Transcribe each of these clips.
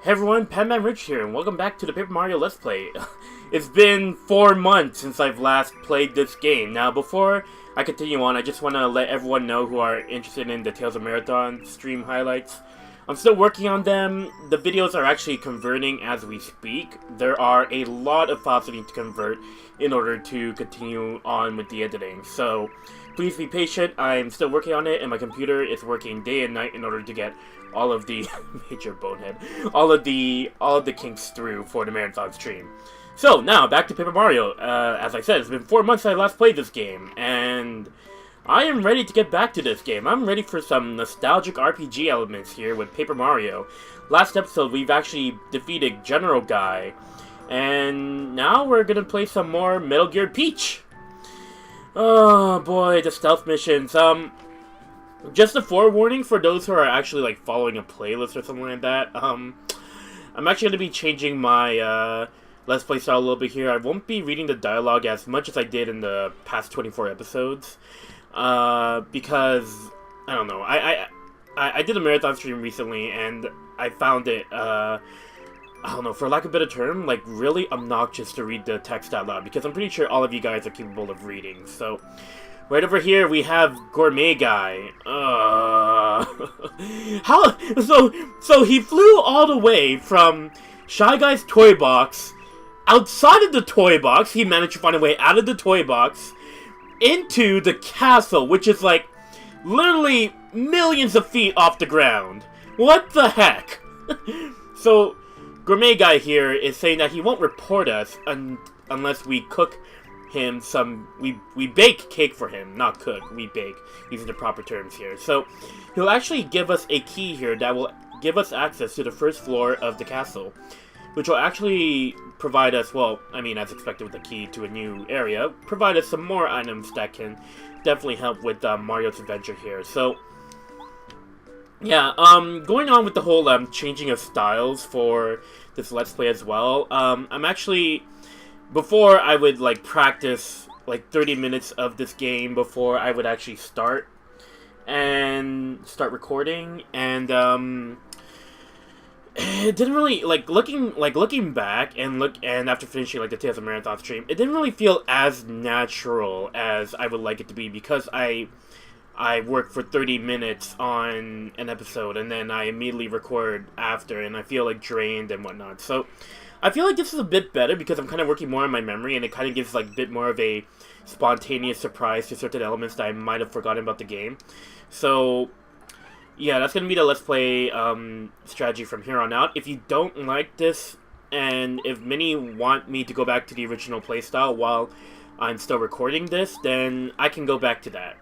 Hey everyone, Panman Rich here, and welcome back to the Paper Mario Let's Play. It's been 4 months since I've last played this game. Now, before I continue on, I just want to let everyone know who are interested in the Tales of Marathon stream highlights. I'm still working on them. The videos are actually converting as we speak. There are a lot of files I need to convert in order to continue on with the editing. So, please be patient. I'm still working on it, and my computer is working day and night in order to get all of the major bonehead, all of the kinks through for the marathon stream. So now back to Paper Mario. As I said, it's been 4 months since I last played this game, and I am ready to get back to this game. I'm ready for some nostalgic RPG elements here with Paper Mario. Last episode, we've actually defeated General Guy, and now we're gonna play some more Metal Gear Peach. Oh boy, the stealth missions. Just a forewarning for those who are actually like following a playlist or something like that. I'm actually going to be changing my Let's Play style a little bit here. I won't be reading the dialogue as much as I did in the past 24 episodes. Because, I don't know, I did a marathon stream recently and I found it, I don't know, for lack of a better term, like really obnoxious to read the text out loud. Because I'm pretty sure all of you guys are capable of reading, so... Right over here, we have Gourmet Guy. How? So he flew all the way from Shy Guy's toy box, outside of the toy box, he managed to find a way out of the toy box, into the castle, which is like, literally millions of feet off the ground. What the heck? So, Gourmet Guy here is saying that he won't report us unless we cook him some, we bake cake for him, not cook, we bake, using the proper terms here. So, he'll actually give us a key here that will give us access to the first floor of the castle, which will actually provide us, well, I mean, as expected with the key to a new area, provide us some more items that can definitely help with Mario's adventure here. So, yeah, going on with the whole changing of styles for this Let's Play as well, I'm actually... Before, I would, like, practice, like, 30 minutes of this game before I would actually start recording, and, it didn't really, looking back, and after finishing, like, the Tales of Marathon stream, it didn't really feel as natural as I would like it to be, because I work for 30 minutes on an episode, and then I immediately record after, and I feel, like, drained and whatnot, so... I feel like this is a bit better because I'm kind of working more on my memory, and it kind of gives like a bit more of a spontaneous surprise to certain elements that I might have forgotten about the game. So, yeah, that's going to be the Let's Play strategy from here on out. If you don't like this, and if many want me to go back to the original playstyle while I'm still recording this, then I can go back to that.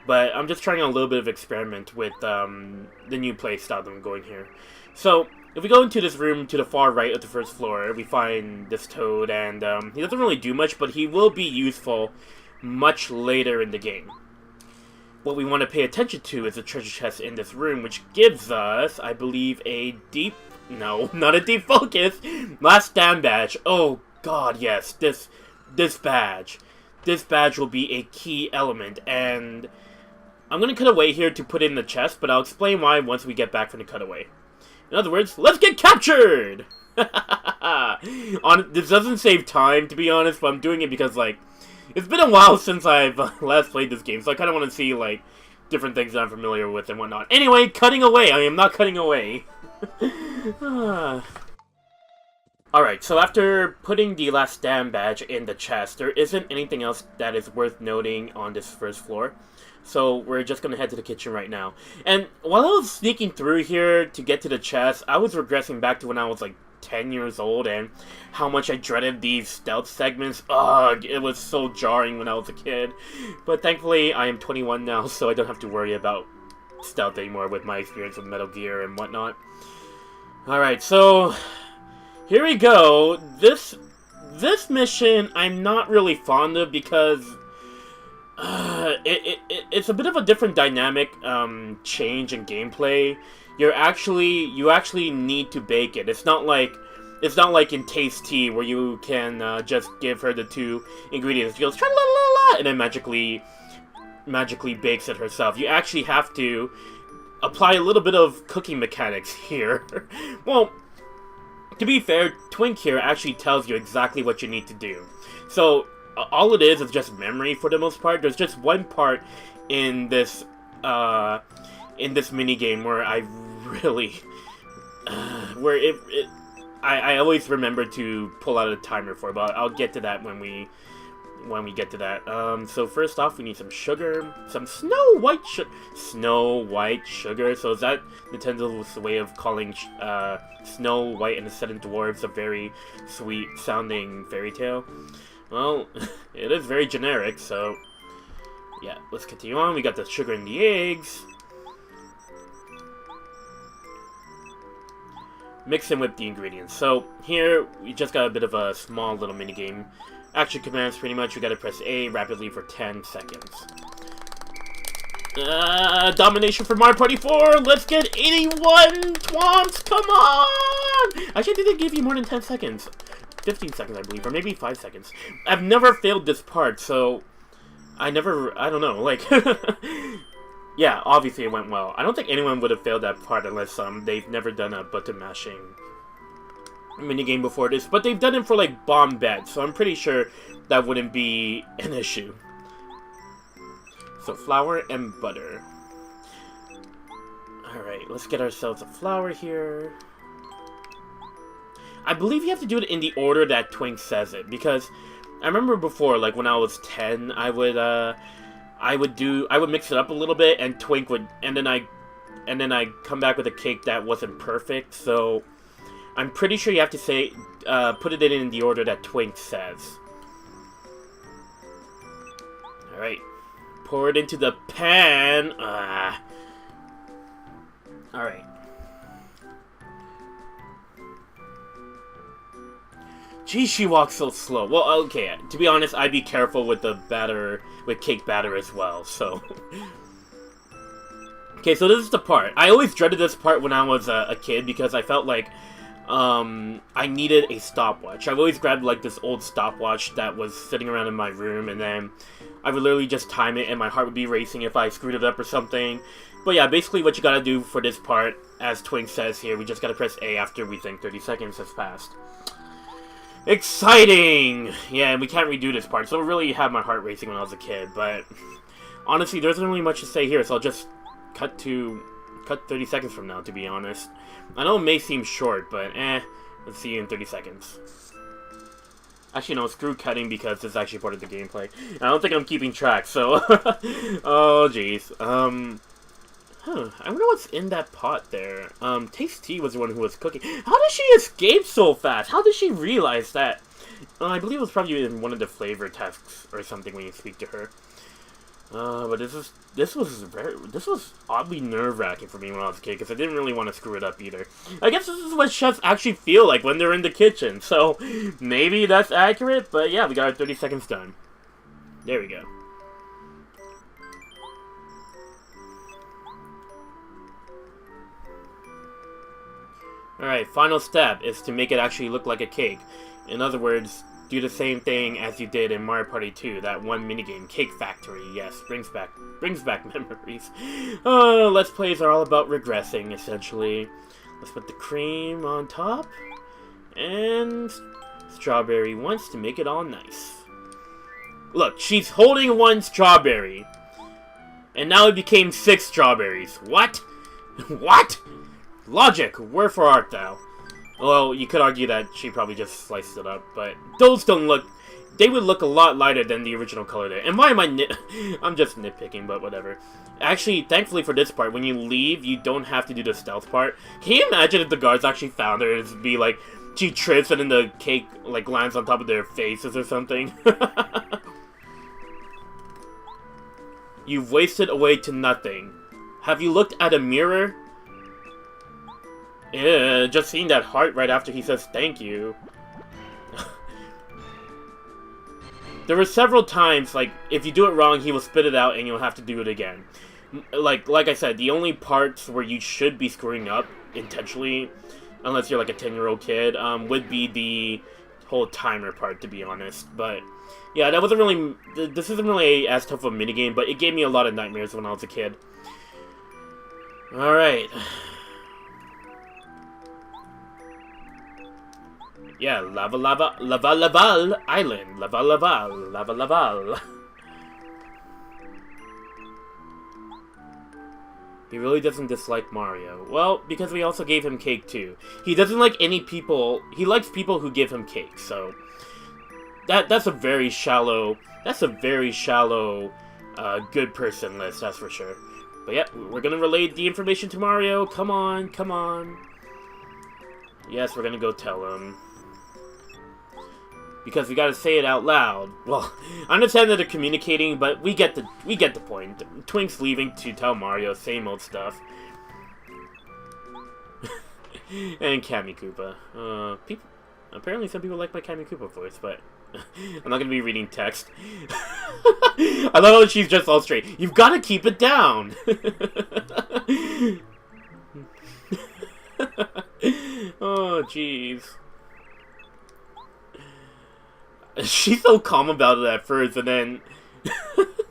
But I'm just trying a little bit of experiment with the new playstyle that I'm going here. So... If we go into this room to the far right of the first floor, we find this Toad, and he doesn't really do much, but he will be useful much later in the game. What we want to pay attention to is the treasure chest in this room, which gives us, I believe, a deep... No, not a deep focus! Last stand badge. Oh, God, yes, this badge. This badge will be a key element, and I'm going to cut away here to put it in the chest, but I'll explain why once we get back from the cutaway. In other words, let's get captured! This doesn't save time, to be honest, but I'm doing it because, like, it's been a while since I've last played this game, so I kind of want to see, like, different things that I'm familiar with and whatnot. Anyway, cutting away! I am not cutting away. Alright, so after putting the last stand badge in the chest, there isn't anything else that is worth noting on this first floor. So we're just going to head to the kitchen right now. And while I was sneaking through here to get to the chest, I was regressing back to when I was like 10 years old and how much I dreaded these stealth segments. Ugh, it was so jarring when I was a kid. But thankfully, I am 21 now, so I don't have to worry about stealth anymore with my experience with Metal Gear and whatnot. Alright, so here we go. This mission I'm not really fond of because... it's a bit of a different dynamic change in gameplay. You actually need to bake it. It's not like in Taste Tea where you can just give her the 2 ingredients. She goes tra la la la, and then magically bakes it herself. You actually have to apply a little bit of cooking mechanics here. Well, to be fair, Twink here actually tells you exactly what you need to do. So, all it is just memory for the most part. There's just one part in this minigame where I really... I always remember to pull out a timer for, but I'll get to that when we get to that. So first off, we need some sugar, some snow white sugar. So is that Nintendo's way of calling Snow White and the Seven Dwarfs a very sweet sounding fairy tale? Well, it is very generic, so yeah, let's continue on. We got the sugar and the eggs. Mix and whip the ingredients. So here, we just got a bit of a small little mini game. Action commands, pretty much. You gotta press A rapidly for 10 seconds. Domination for Mario Party 4! Let's get 81 twomps! Come on! Actually, I think they gave you more than 10 seconds. 15 seconds, I believe, or maybe 5 seconds. I've never failed this part, so... I don't know, like... Yeah, obviously it went well. I don't think anyone would have failed that part unless they've never done a button mashing minigame before this. But they've done it for like bomb bets, so I'm pretty sure that wouldn't be an issue. So flour and butter. Alright, let's get ourselves a flour here. I believe you have to do it in the order that Twink says it, because I remember before, like when I was 10, I would mix it up a little bit, and Twink would, and then I'd come back with a cake that wasn't perfect. So I'm pretty sure you have to say, put it in the order that Twink says. All right, pour it into the pan. All right. Geez, she walks so slow. Well, okay, to be honest, I'd be careful with the batter, with cake batter as well, so... Okay, so this is the part. I always dreaded this part when I was a kid, because I felt like, I needed a stopwatch. I've always grabbed, like, this old stopwatch that was sitting around in my room, and then I would literally just time it, and my heart would be racing if I screwed it up or something. But yeah, basically what you gotta do for this part, as Twink says here, we just gotta press A after we think 30 seconds has passed. Exciting! Yeah, and we can't redo this part, so it really had my heart racing when I was a kid, but honestly, there isn't really much to say here, so I'll just cut 30 seconds from now, to be honest. I know it may seem short, but let's see you in 30 seconds. Actually, no, screw cutting because it's actually part of the gameplay. I don't think I'm keeping track, so... Oh, jeez. I wonder what's in that pot there. Taste T was the one who was cooking. How did she escape so fast? How did she realize that? I believe it was probably in one of the flavor tests or something when you speak to her. But this was oddly nerve-wracking for me when I was a kid, because I didn't really want to screw it up either. I guess this is what chefs actually feel like when they're in the kitchen, so maybe that's accurate, but yeah, we got our 30 seconds done. There we go. Alright, final step is to make it actually look like a cake. In other words, do the same thing as you did in Mario Party 2, that one minigame, Cake Factory. Yes, brings back memories. Let's Plays are all about regressing, essentially. Let's put the cream on top, and strawberry once to make it all nice. Look, she's holding one strawberry, and now it became 6 strawberries. What? What? Logic, wherefore art thou? Well, you could argue that she probably just sliced it up, but those don't look... They would look a lot lighter than the original color there. And why am I I'm just nitpicking, but whatever. Actually, thankfully for this part, when you leave, you don't have to do the stealth part. Can you imagine if the guards actually found her? It'd be like, she trips and then the cake, like, lands on top of their faces or something. You've wasted away to nothing. Have you looked at a mirror? Yeah, just seeing that heart right after he says thank you. There were several times, like, if you do it wrong, he will spit it out and you'll have to do it again. Like I said, the only parts where you should be screwing up intentionally, unless you're like a 10-year-old kid, would be the whole timer part, to be honest. But yeah, that wasn't really... This isn't really as tough of a minigame, but it gave me a lot of nightmares when I was a kid. Alright. Yeah, Lava Laval Island. Lava Laval. He really doesn't dislike Mario. Well, because we also gave him cake too. He doesn't like any people. He likes people who give him cake. So that's a very shallow. That's a very shallow, good person list. That's for sure. But yeah, we're gonna relay the information to Mario. Come on, come on. Yes, we're gonna go tell him. Because we gotta say it out loud. Well, I understand that they're communicating, but we get the point. Twink's leaving to tell Mario, same old stuff. And Kami Koopa. Apparently some people like my Kami Koopa voice, but I'm not gonna be reading text. I love how she's just all straight. You've gotta keep it down! Oh, jeez. She's so calm about it at first, and then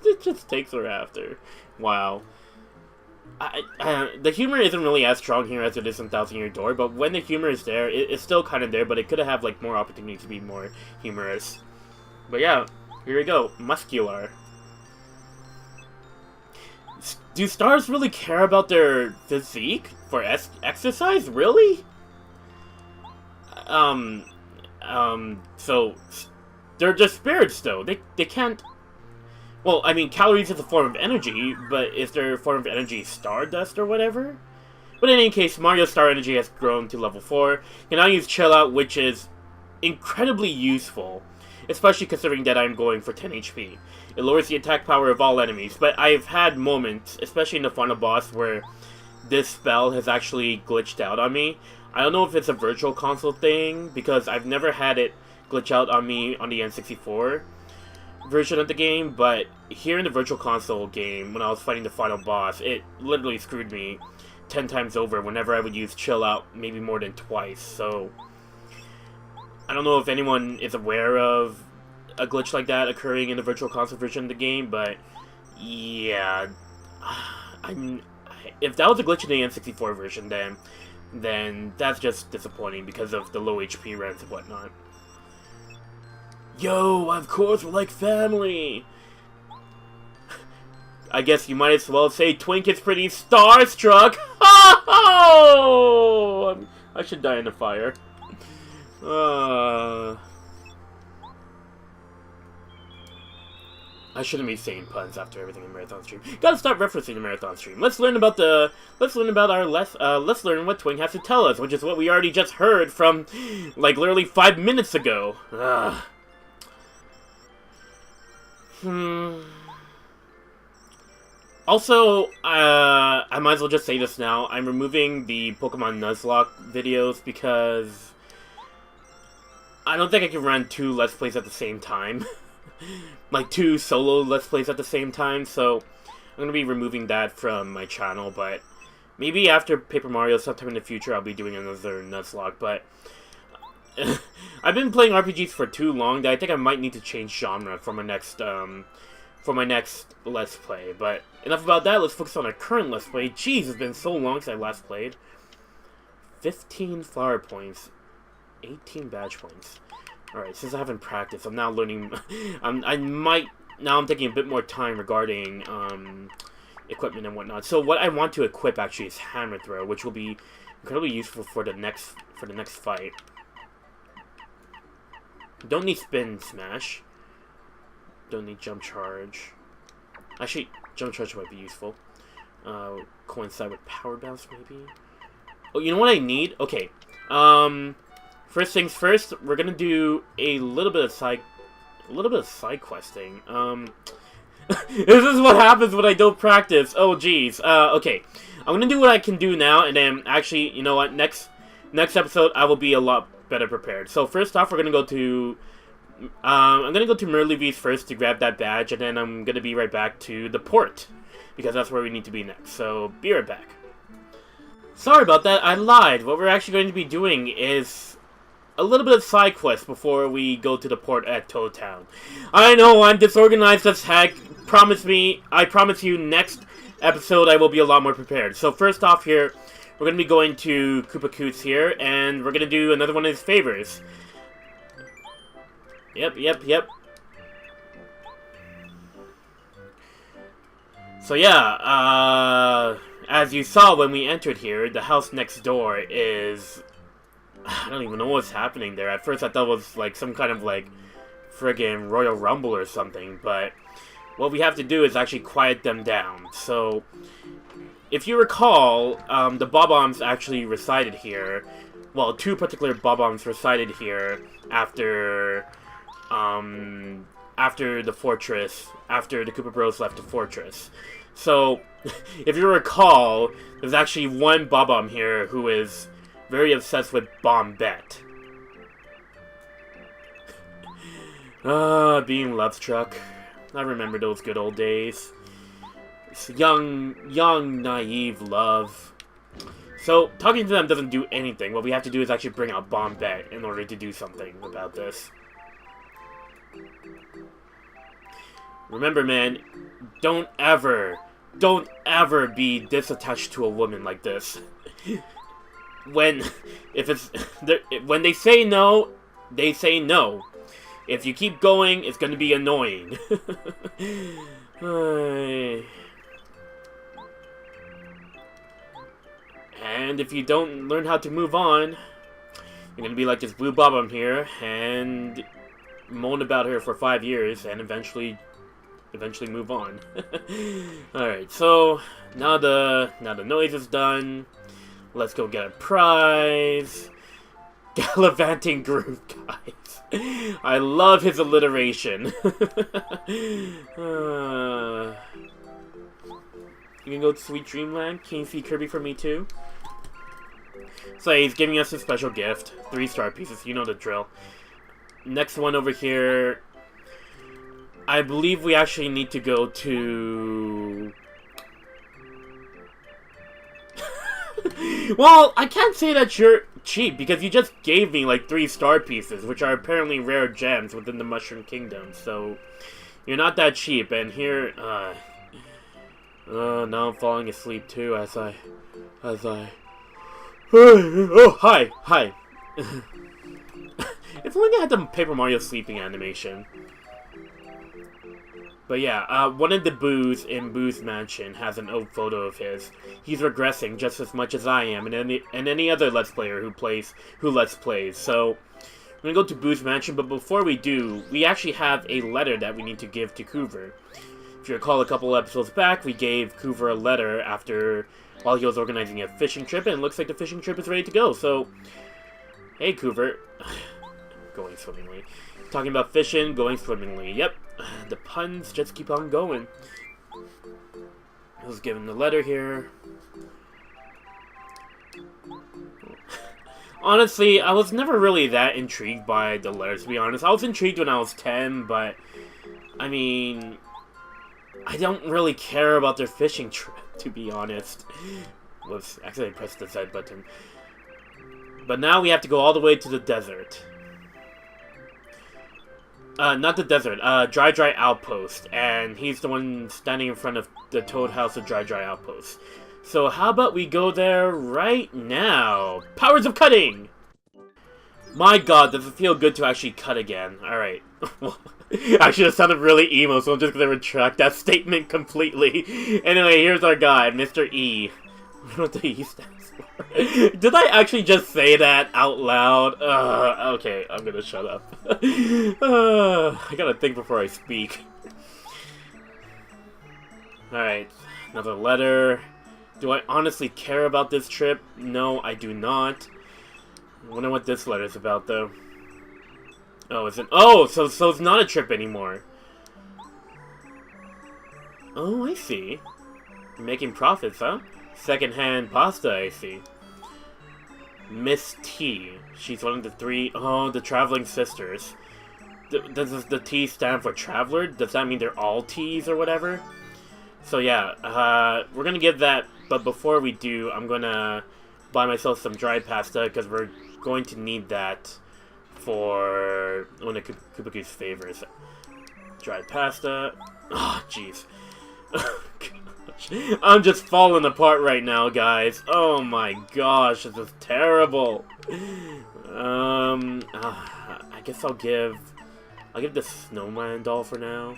it just takes her after. Wow. The humor isn't really as strong here as it is in Thousand Year Door, but when the humor is there, it's still kind of there, but it could have like more opportunity to be more humorous. But yeah, here we go. Muscular. Do stars really care about their physique for exercise? Really? So they're just spirits, though. They can't... Well, I mean, calories is a form of energy, but is their form of energy stardust or whatever? But in any case, Mario's star energy has grown to level 4. You can now use Chill Out, which is incredibly useful, especially considering that I'm going for 10 HP. It lowers the attack power of all enemies, but I've had moments, especially in the final boss, where this spell has actually glitched out on me. I don't know if it's a virtual console thing, because I've never had it glitch out on me on the N64 version of the game, but here in the virtual console game, when I was fighting the final boss, it literally screwed me 10 times over whenever I would use Chill Out, maybe more than twice. So I don't know if anyone is aware of a glitch like that occurring in the virtual console version of the game, but yeah, if that was a glitch in the N64 version, then that's just disappointing because of the low HP runs and whatnot. Yo, of course, we're like family! I guess you might as well say Twink is pretty starstruck! Oh! I should die in the fire. I shouldn't be saying puns after everything in Marathon Stream. Gotta start referencing the Marathon Stream. Let's learn what Twink has to tell us, which is what we already just heard from, like, literally 5 minutes ago. Also, I might as well just say this now. I'm removing the Pokemon Nuzlocke videos because I don't think I can run 2 Let's Plays at the same time. Like 2 solo Let's Plays at the same time, so I'm going to be removing that from my channel, but maybe after Paper Mario sometime in the future I'll be doing another Nuzlocke, but I've been playing RPGs for too long that I think I might need to change genre for my next Let's Play. But enough about that, let's focus on our current Let's Play. Jeez, it's been so long since I last played. 15 flower points, 18 badge points. Alright, since I haven't practiced, I'm now learning... Now I'm taking a bit more time regarding equipment and whatnot. So what I want to equip actually is Hammer Throw, which will be incredibly useful for the next fight. Don't need Spin Smash. Don't need Jump Charge. Actually, Jump Charge might be useful. Coincide with Power Bounce, maybe? Oh, you know what I need? Okay. First things first, we're gonna do a little bit of side questing. This is what happens when I don't practice. Oh, geez. Okay. I'm gonna do what I can do now, and then actually, you know what? Next episode, I will be a lot better prepared. So first off, we're gonna go to I'm gonna go to Merlevy's first to grab that badge, and then I'm gonna be right back to the port because that's where we need to be next. So be right back. Sorry about that, I lied. What we're actually going to be doing is a little bit of side quest before we go to the port at Toad Town. I know, I'm disorganized as heck. I promise you next episode I will be a lot more prepared. So first off here, we're going to be going to Koopa Coots here, and we're going to do another one of his favors. Yep. So yeah, as you saw when we entered here, the house next door is... I don't even know what's happening there. At first I thought it was like some kind of like friggin' Royal Rumble or something, but what we have to do is actually quiet them down. So, if you recall, the Bob-ombs actually resided here. Well, two particular Bob-ombs resided here after the fortress, after the Koopa Bros left the fortress. So, if you recall, there's actually one Bob-omb here who is very obsessed with Bombette. Being love struck. I remember those good old days. It's young, naive love. So, talking to them doesn't do anything. What we have to do is actually bring out Bombette in order to do something about this. Remember, man, don't ever be disattached to a woman like this. When they say no, they say no. If you keep going, it's gonna be annoying. And if you don't learn how to move on, you're gonna be like this blue Bob-omb here and moan about her for 5 years and eventually move on. Alright, so now the noise is done. Let's go get a prize. Gallivanting groove, guys. I love his alliteration. You can go to Sweet Dreamland. Can you see Kirby for me too? So he's giving us a special gift. 3 star pieces, you know the drill. Next one over here. I believe we actually need to go to... Well, I can't say that you're cheap, because you just gave me like 3 star pieces, which are apparently rare gems within the Mushroom Kingdom, so you're not that cheap. And here, now I'm falling asleep too as I oh, hi. If only I had the Paper Mario sleeping animation. But yeah, one of the Boos in Boo's Mansion has an old photo of his. He's regressing just as much as I am, and any other Let's Player who Let's Plays. So, I'm gonna go to Boo's Mansion, but before we do, we actually have a letter that we need to give to Coover. If you recall a couple episodes back, we gave Coover a letter while he was organizing a fishing trip, and it looks like the fishing trip is ready to go. So, hey Coover. Going swimmingly. Talking about fishing, going swimmingly. Yep. The puns just keep on going. I was given the letter here. Honestly, I was never really that intrigued by the letter, to be honest. I was intrigued when I was 10, but... I mean... I don't really care about their fishing trip, to be honest. Whoops, actually I pressed the Z button. But now we have to go all the way to the desert. Not the desert, Dry Outpost, and he's the one standing in front of the Toad House of Dry Outpost. So how about we go there right now? Powers of cutting! My god, does it feel good to actually cut again. Alright. Actually, that sounded really emo, so I'm just gonna retract that statement completely. Anyway, here's our guy, Mr. E. I don't know what the E stands for. Did I actually just say that out loud? Okay, I'm gonna shut up. I gotta think before I speak. Alright, another letter. Do I honestly care about this trip? No, I do not. I wonder what this letter's about, though. Oh, is it? Oh, so it's not a trip anymore. Oh, I see. You're making profits, huh? Second-hand pasta, I see. Miss T. She's one of the 3... Oh, the Traveling Sisters. Does the T stand for Traveler? Does that mean they're all T's or whatever? So yeah, we're gonna give that... But before we do, I'm gonna buy myself some dried pasta, because we're going to need that for one of Koopa Goo's favors. Dried pasta. Oh, jeez. I'm just falling apart right now, guys. Oh my gosh, this is terrible. I guess I'll give I'll give the Snowman doll for now.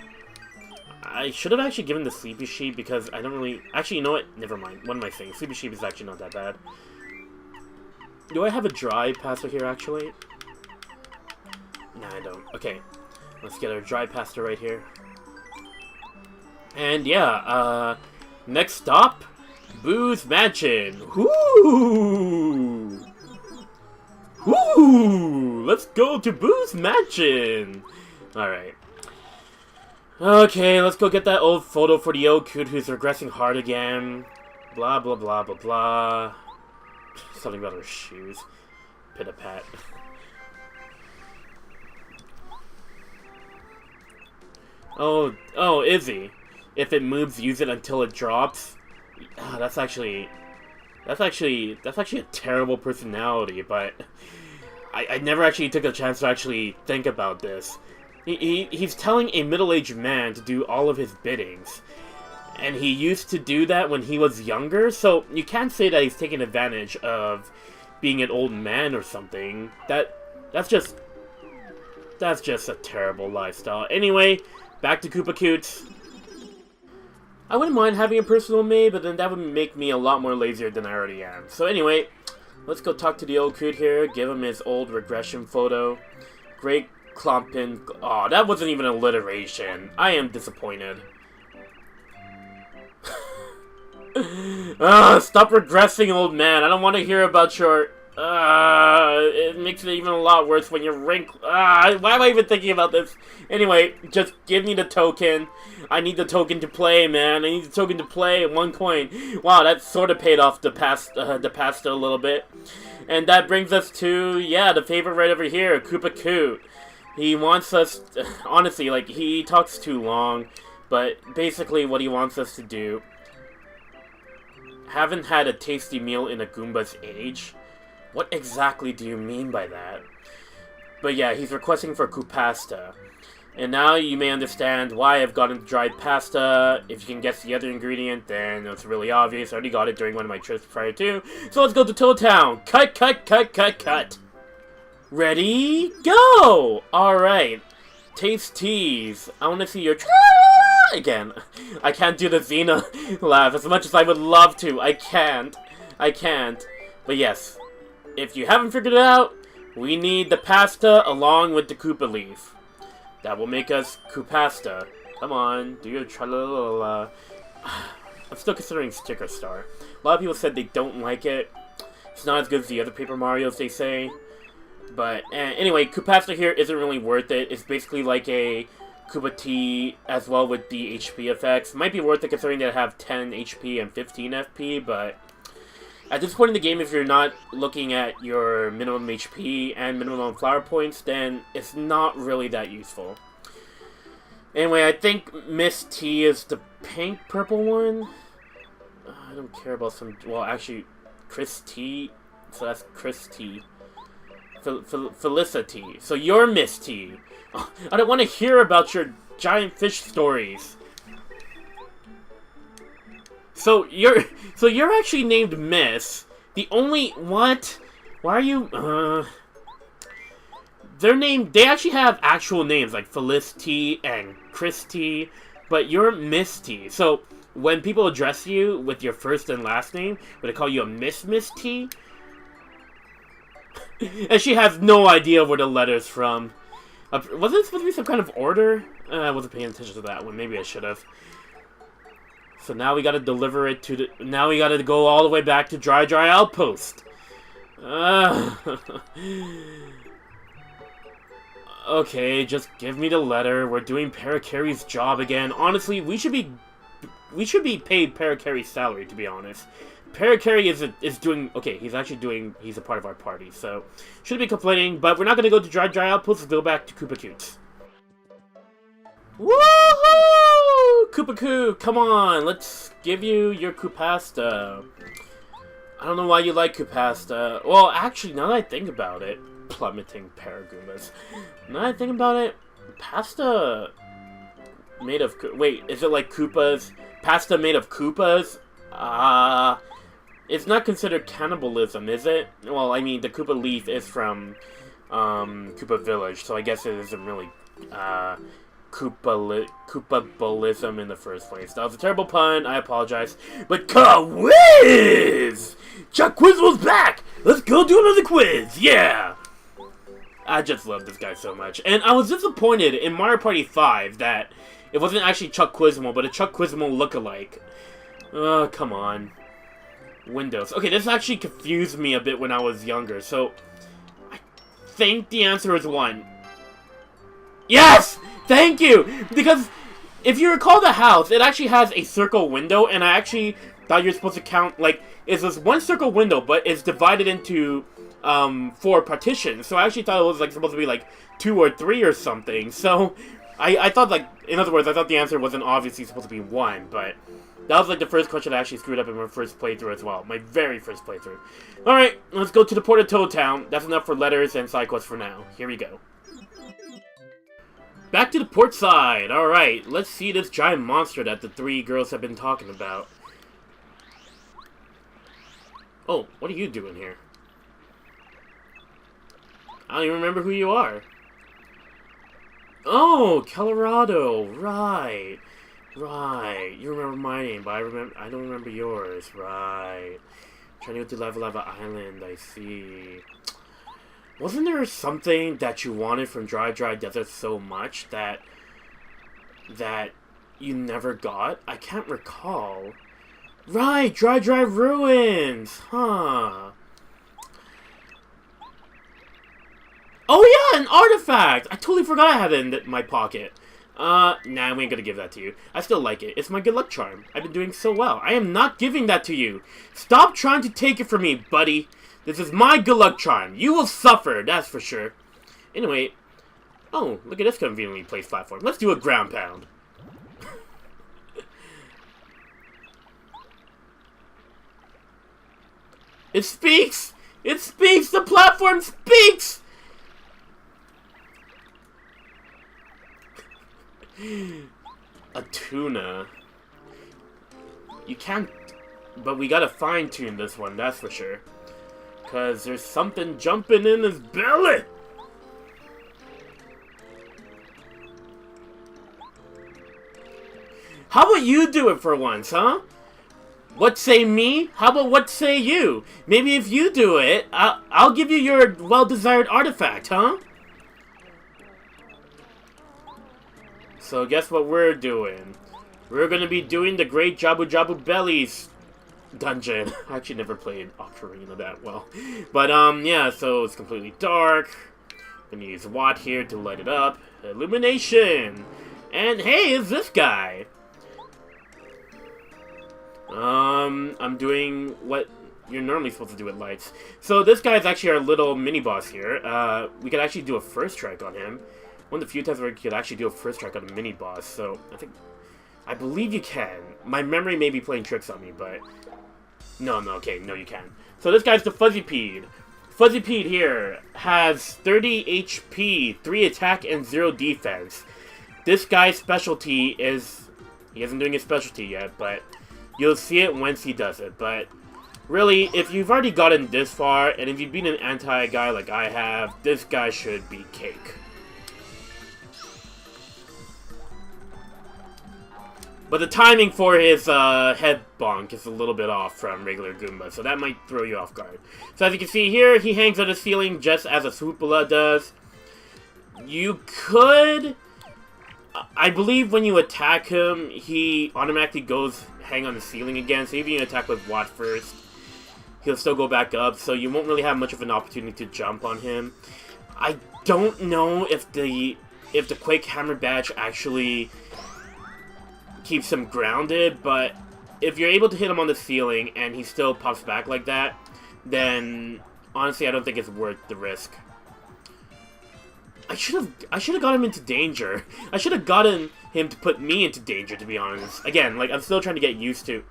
I should have actually given the Sleepy Sheep because I don't really... Actually, you know what? Never mind. What am I saying? Sleepy Sheep is actually not that bad. Do I have a dry pasta here, actually? Nah, I don't. Okay. Let's get our dry pasta right here. And yeah, next stop, Boo's Mansion. Woo! Woo! Let's go to Boo's Mansion! Alright. Okay, let's go get that old photo for the old kid who's regressing hard again. Blah, blah, blah, blah, blah. Something about her shoes. Pit-a-pat. Oh, Izzy. If it moves, use it until it drops. That's actually a terrible personality, but I never actually took a chance to actually think about this. He's telling a middle-aged man to do all of his biddings. And he used to do that when he was younger, so you can't say that he's taking advantage of being an old man or something. That's just a terrible lifestyle. Anyway, back to Koopa Coots. I wouldn't mind having a personal maid, but then that would make me a lot more lazier than I already am. So anyway, let's go talk to the old coot here, give him his old regression photo. Great Klompin. Aw, that wasn't even alliteration. I am disappointed. Stop regressing, old man. I don't want to hear about your... it makes it even a lot worse when you're wrinkled. Why am I even thinking about this? Anyway, just give me the token. I need the token to play, man. I need the token to play. 1 coin. Wow, that sort of paid off the pasta a little bit. And that brings us to, yeah, the favorite right over here, Koopa Coot. He wants us, honestly, like, he talks too long, but basically what he wants us to do, haven't had a tasty meal in a Goomba's age. What exactly do you mean by that? But yeah, he's requesting for Koopasta. And now you may understand why I've gotten dried pasta. If you can guess the other ingredient, then it's really obvious. I already got it during one of my trips prior to. So let's go to Toad Town. Cut, cut, cut, cut, cut. Ready? Go! Alright. Taste tease. I want to see your again. I can't do the Xena laugh as much as I would love to. I can't. But yes. If you haven't figured it out, we need the pasta along with the Koopa leaf. That will make us Koopasta. Come on, do your tra-la-la-la. I'm still considering Sticker Star. A lot of people said they don't like it. It's not as good as the other Paper Marios, they say. But anyway, Koopasta here isn't really worth it. It's basically like a Koopa T as well with the HP effects. Might be worth it considering they have 10 HP and 15 FP, but at this point in the game, if you're not looking at your minimum HP and minimum flower points, then it's not really that useful. Anyway, I think Miss T is the pink-purple one. I don't care about some... Well, actually, Chris T. So that's Chris T. Felicity. So you're Miss T. Oh, I don't want to hear about your giant fish stories. So you're actually named Miss. The only... What? Why are you... They actually have actual names, like Felicity and Christy, but you're Miss T. So when people address you with your first and last name, would they call you a Miss T? And she has no idea where the letter's from. Was it supposed to be some kind of order? I wasn't paying attention to that one. Maybe I should have. So now we gotta deliver it to the... Now we gotta go all the way back to Dry Outpost. Okay, just give me the letter. We're doing Parakarry's job again. Honestly, we should be paid Parakarry's salary, to be honest. Parakarry is doing... Okay, he's a part of our party, so... Shouldn't be complaining, but we're not gonna go to Dry Outpost. Let's go back to Koopa Coots. Woohoo! Koopa Coot, come on, let's give you your Koopasta. I don't know why you like Koopasta. Well, actually, now that I think about it, plummeting Paragoombas. Now that I think about it, pasta made of... Wait, is it like Koopas? Pasta made of Koopas? It's not considered cannibalism, is it? Well, I mean, the Koopa leaf is from Koopa Village, so I guess it isn't really Koopabalism in the first place. That was a terrible pun, I apologize. But quiz! Chuck Quizzle's back! Let's go do another quiz, yeah! I just love this guy so much. And I was disappointed in Mario Party 5 that it wasn't actually Chuck Quizmo, but a Chuck Quizmo lookalike. Oh, come on. Windows. Okay, this actually confused me a bit when I was younger, so I think the answer is 1. Yes! Thank you! Because if you recall the house, it actually has a circle window, and I actually thought you were supposed to count, like, it's this one circle window, but it's divided into 4 partitions. So I actually thought it was like supposed to be like 2 or 3 or something. So I thought, like, in other words, I thought the answer wasn't obviously supposed to be 1, but that was like the first question I actually screwed up in my first playthrough as well. My very first playthrough. Alright, let's go to the Port of Toad Town. That's enough for letters and side quests for now. Here we go. Back to the port side. Alright, let's see this giant monster that the 3 girls have been talking about. Oh, what are you doing here? I don't even remember who you are. Oh, Colorado. Right. Right. You remember my name, but I don't remember yours. Right. Trying to go to Lava Lava Island, I see. Wasn't there something that you wanted from Dry Dry Desert so much that you never got? I can't recall. Right, Dry Dry Ruins! Huh. Oh yeah, an artifact! I totally forgot I had it in my pocket. Nah, we ain't gonna give that to you. I still like it. It's my good luck charm. I've been doing so well. I am not giving that to you. Stop trying to take it from me, buddy. This is my good luck charm. You will suffer, that's for sure. Anyway, oh, look at this conveniently placed platform. Let's do a ground pound. It speaks! It speaks! The platform speaks! A tuna. You can't... But we gotta fine-tune this one, that's for sure. Because there's something jumping in his belly! How about you do it for once, huh? What say me? How about what say you? Maybe if you do it, I'll give you your well-desired artifact, huh? So guess what we're doing? We're gonna be doing the Great Jabu Jabu Bellies dungeon. I actually never played Ocarina that well. But, yeah, so it's completely dark. I'm gonna use Watt here to light it up. Illumination! And hey, it's this guy! I'm doing what you're normally supposed to do with lights. So this guy is actually our little mini-boss here. We could actually do a first strike on him. One of the few times where we could actually do a first strike on a mini-boss, so I believe you can. My memory may be playing tricks on me, but... No, you can. So this guy's the Fuzzy Pede. Fuzzy Pede here has 30 HP, 3 attack, and 0 defense. This guy's specialty is... He isn't doing his specialty yet, but... You'll see it once he does it, but... Really, if you've already gotten this far, and if you've been an anti-guy like I have, this guy should be cake. But the timing for his head bonk is a little bit off from regular Goomba, so that might throw you off guard. So as you can see here, he hangs on the ceiling just as a Swoopala does. You could... I believe when you attack him, he automatically goes hang on the ceiling again, so even if you attack with Watt first, he'll still go back up, so you won't really have much of an opportunity to jump on him. I don't know if the Quake Hammer Badge actually keeps him grounded, but if you're able to hit him on the ceiling and he still pops back like that, then honestly I don't think it's worth the risk. I should have got him into danger. I should have gotten him to put me into danger, to be honest. Again, like, I'm still trying to get used to...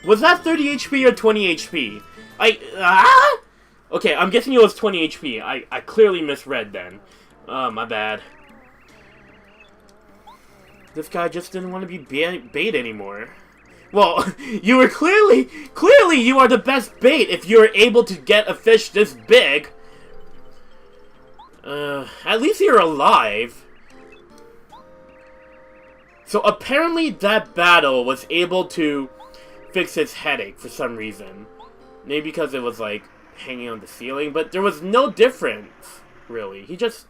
Was that 30 HP or 20 HP? Okay, I'm guessing it was 20 HP. I clearly misread then. Oh, my bad. This guy just didn't want to be bait anymore. Well, you were clearly you are the best bait if you're able to get a fish this big. At least you're alive. So apparently that battle was able to fix his headache for some reason. Maybe because it was like hanging on the ceiling, but there was no difference, really. He just...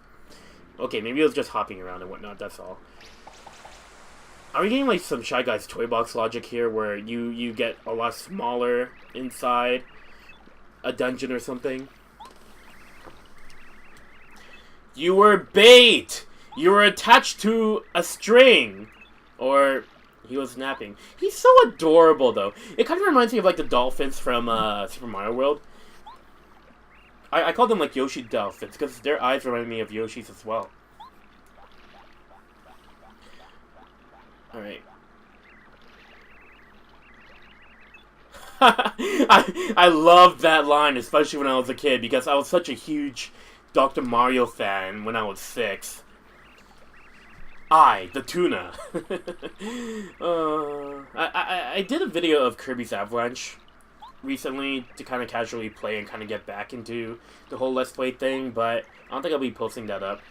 Okay, maybe it was just hopping around and whatnot, that's all. Are we getting like some Shy Guys toy box logic here where you get a lot smaller inside a dungeon or something? You were bait! You were attached to a string! Or he was napping. He's so adorable though. It kind of reminds me of like the dolphins from Super Mario World. I call them like Yoshi dolphins because their eyes remind me of Yoshi's as well. Alright. I loved that line, especially when I was a kid, because I was such a huge Dr. Mario fan when I was 6. The tuna. I did a video of Kirby's Avalanche recently to kind of casually play and kind of get back into the whole Let's Play thing, but I don't think I'll be posting that up.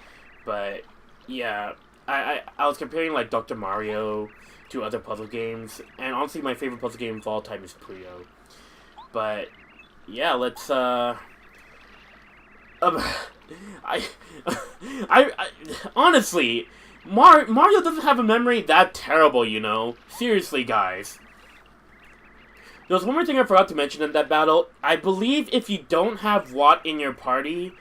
But yeah, I was comparing like Dr. Mario to other puzzle games, and honestly my favorite puzzle game of all time is Puyo. But yeah, let's honestly, Mario doesn't have a memory that terrible, you know. Seriously, guys. There was one more thing I forgot to mention in that battle. I believe if you don't have Watt in your party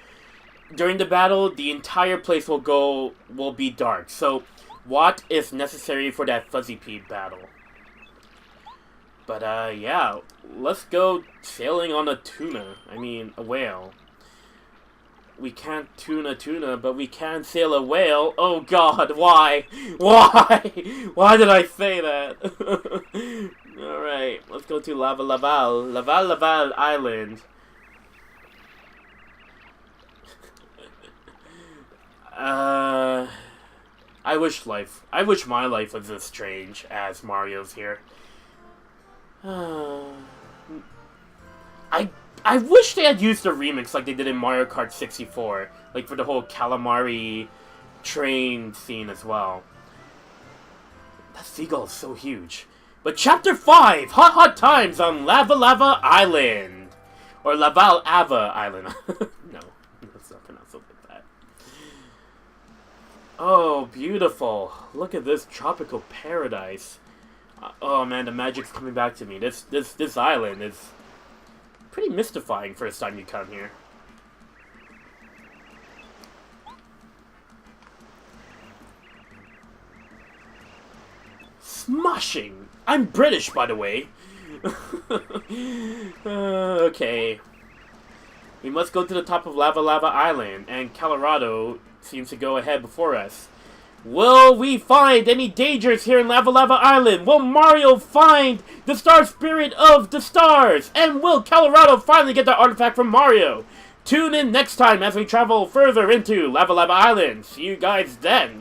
during the battle, the entire place will be dark. So Watt is necessary for that Fuzzy Pea battle. But yeah, let's go sailing on a tuna. I mean, a whale. We can't tune a tuna, but we can sail a whale. Oh god, why? Why? Why did I say that? Alright, let's go to Laval Island. I wish my life was as strange as Mario's here. I wish they had used a remix like they did in Mario Kart 64, like for the whole calamari train scene as well. That seagull is so huge. But Chapter 5, Hot Times on Lava Island. Or Laval Ava Island. No, that's not pronounced like that. Oh, beautiful. Look at this tropical paradise. Oh man, the magic's coming back to me. This island is pretty mystifying first time you come here. Smashing! I'm British, by the way. Okay. We must go to the top of Lava Island, and Colorado seems to go ahead before us. Will we find any dangers here in Lava Island? Will Mario find the star spirit of the stars? And will Colorado finally get the artifact from Mario? Tune in next time as we travel further into Lava Island. See you guys then.